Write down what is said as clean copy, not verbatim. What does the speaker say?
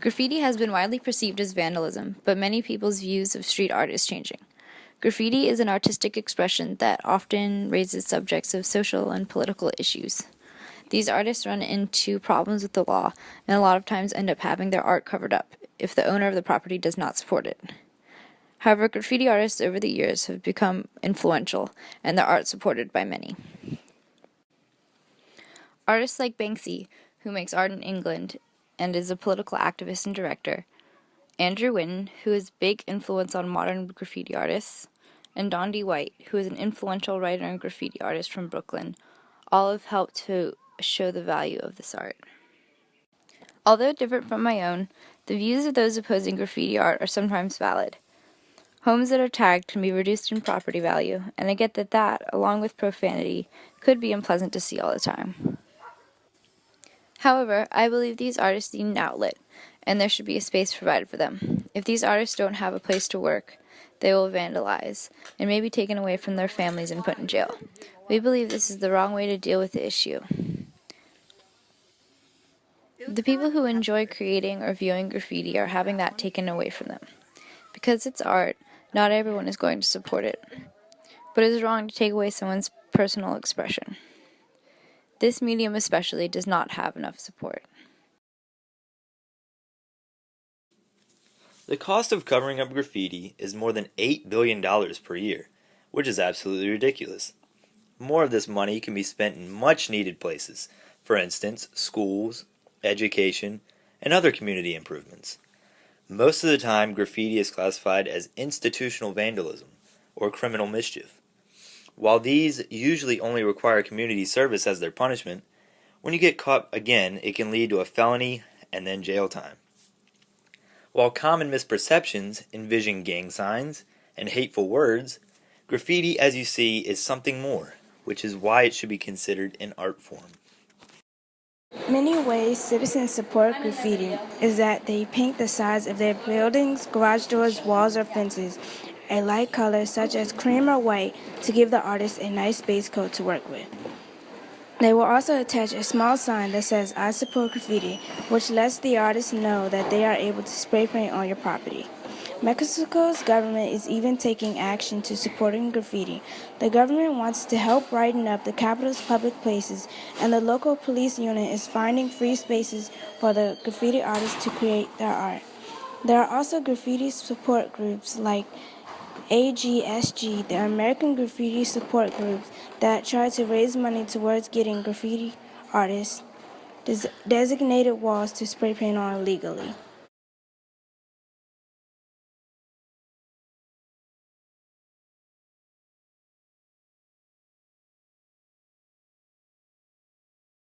Graffiti has been widely perceived as vandalism, but many people's views of street art is changing. Graffiti is an artistic expression that often raises subjects of social and political issues. These artists run into problems with the law and a lot of times end up having their art covered up if the owner of the property does not support it. However, graffiti artists over the years have become influential and their art supported by many. Artists like Banksy, who makes art in England and is a political activist and director, Andrew Winton, who is a big influence on modern graffiti artists, and Don D. White, who is an influential writer and graffiti artist from Brooklyn, all have helped to show the value of this art. Although different from my own, the views of those opposing graffiti art are sometimes valid. Homes that are tagged can be reduced in property value, and I get that, along with profanity, could be unpleasant to see all the time. However, I believe these artists need an outlet, and there should be a space provided for them. If these artists don't have a place to work, they will vandalize, and may be taken away from their families and put in jail. We believe this is the wrong way to deal with the issue. The people who enjoy creating or viewing graffiti are having that taken away from them. Because it's art, not everyone is going to support it. But it is wrong to take away someone's personal expression. This medium especially does not have enough support. The cost of covering up graffiti is more than $8 billion per year, which is absolutely ridiculous. More of this money can be spent in much needed places, for instance, schools, education, and other community improvements. Most of the time, graffiti is classified as institutional vandalism or criminal mischief. While these usually only require community service as their punishment, when you get caught again, it can lead to a felony and then jail time. While common misperceptions envision gang signs and hateful words, graffiti, as you see, is something more, which is why it should be considered an art form. Many ways citizens support graffiti is that they paint the sides of their buildings, garage doors, walls, or fences a light color such as cream or white to give the artist a nice base coat to work with. They will also attach a small sign that says "I support graffiti," which lets the artist know that they are able to spray paint on your property. Mexico's government is even taking action to supporting graffiti. The government wants to help brighten up the capital's public places, and the local police unit is finding free spaces for the graffiti artists to create their art. There are also graffiti support groups like AGSG, the American Graffiti Support Group, that try to raise money towards getting graffiti artists designated walls to spray paint on legally.